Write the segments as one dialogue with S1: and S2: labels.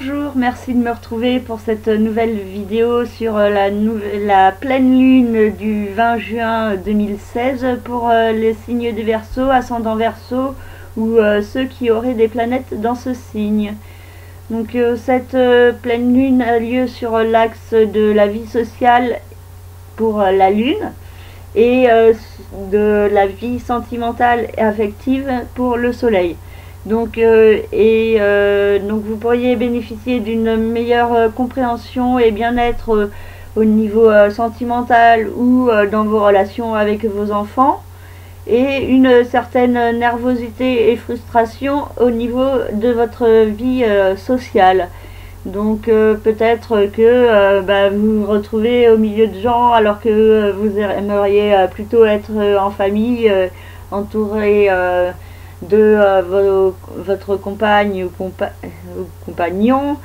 S1: Bonjour, merci de me retrouver pour cette nouvelle vidéo sur la pleine lune du 20 juin 2016 pour les signes du Verseau, ascendant Verseau ou ceux qui auraient des planètes dans ce signe. Donc cette pleine lune a lieu sur l'axe de la vie sociale pour la lune et de la vie sentimentale et affective pour le soleil. Donc vous pourriez bénéficier d'une meilleure compréhension et bien-être au niveau sentimental ou dans vos relations avec vos enfants, et une certaine nervosité et frustration au niveau de votre vie sociale. Donc peut-être que vous vous retrouvez au milieu de gens alors que vous aimeriez plutôt être en famille, entouré de votre compagne ou compagnon,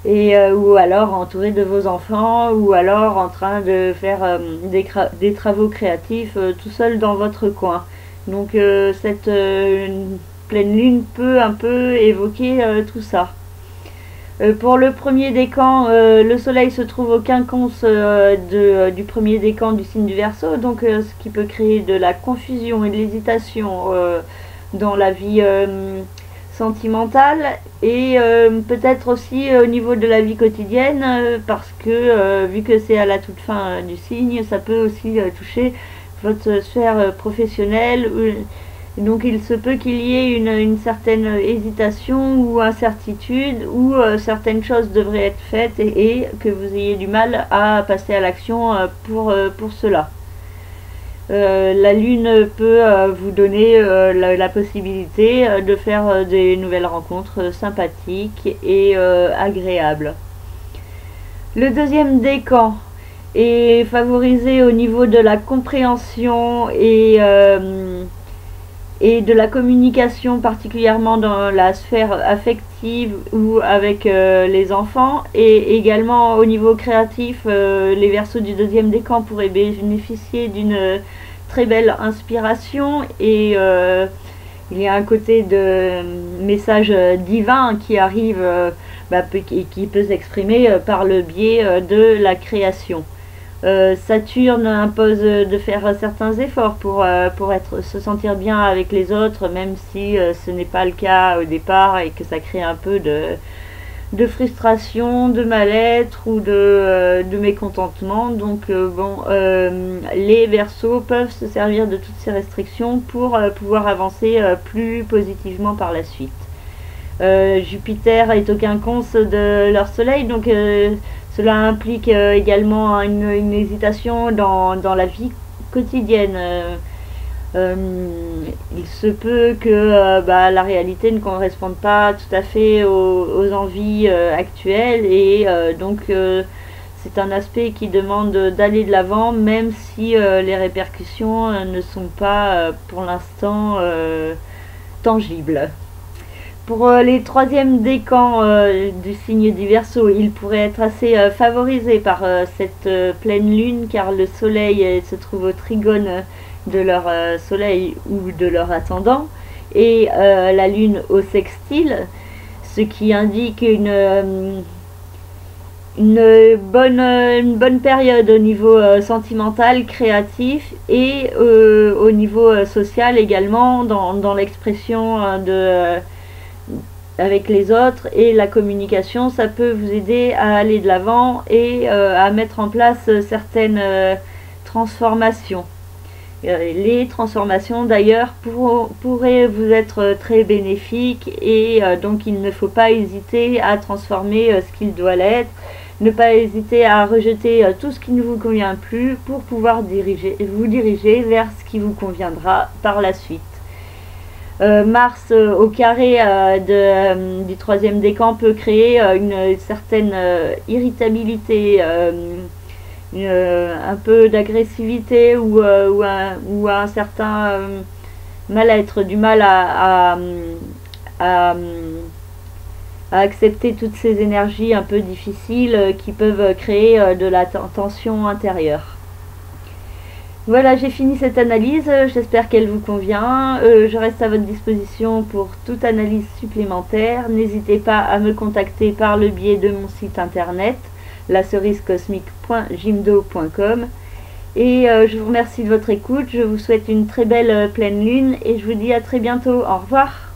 S1: et ou alors entouré de vos enfants, ou alors en train de faire des travaux créatifs tout seul dans votre coin. Donc cette pleine lune peut un peu évoquer tout ça. Pour le premier décan, le soleil se trouve au quinconce du premier décan du signe du Verseau, donc ce qui peut créer de la confusion et de l'hésitation dans la vie sentimentale, et peut-être aussi au niveau de la vie quotidienne, parce que vu que c'est à la toute fin du signe, ça peut aussi toucher votre sphère professionnelle. Donc il se peut qu'il y ait une certaine hésitation ou incertitude, où certaines choses devraient être faites et que vous ayez du mal à passer à l'action pour cela. La lune peut vous donner la possibilité de faire des nouvelles rencontres sympathiques et agréables. Le deuxième décan est favorisé au niveau de la compréhension et de la communication, particulièrement dans la sphère affective ou avec les enfants, et également au niveau créatif. Les Verseaux du deuxième décan pourraient bénéficier d'une très belle inspiration, et il y a un côté de message divin qui arrive et qui peut s'exprimer par le biais de la création. Saturne impose de faire certains efforts pour se sentir bien avec les autres, même si ce n'est pas le cas au départ, et que ça crée un peu de frustration, de mal-être ou de mécontentement. Donc les Verseaux peuvent se servir de toutes ces restrictions pour pouvoir avancer plus positivement par la suite. Jupiter est au quinconce de leur soleil, donc cela implique également une hésitation dans la vie quotidienne. Il se peut que la réalité ne corresponde pas tout à fait aux envies actuelles, et donc c'est un aspect qui demande d'aller de l'avant, même si les répercussions ne sont pas pour l'instant tangibles. Pour les troisièmes décans du signe du Verseau, il pourrait être assez favorisé par cette pleine lune, car le soleil se trouve au trigone de leur soleil ou de leur ascendant, et la lune au sextile, ce qui indique une bonne période au niveau sentimental, créatif, et au niveau social également, dans l'expression avec les autres et la communication. Ça peut vous aider à aller de l'avant et à mettre en place certaines transformations. Les transformations d'ailleurs pourraient vous être très bénéfiques, et donc il ne faut pas hésiter à transformer ce qu'il doit l'être, ne pas hésiter à rejeter tout ce qui ne vous convient plus pour pouvoir vous diriger vers ce qui vous conviendra par la suite. Mars au carré du troisième décan peut créer une certaine irritabilité, un peu d'agressivité ou un certain mal-être, du mal à accepter toutes ces énergies un peu difficiles qui peuvent créer de la tension intérieure. Voilà, j'ai fini cette analyse, j'espère qu'elle vous convient. Je reste à votre disposition pour toute analyse supplémentaire. N'hésitez pas à me contacter par le biais de mon site internet, lacerisecosmique.jimdo.com. Et je vous remercie de votre écoute, je vous souhaite une très belle pleine lune et je vous dis à très bientôt. Au revoir.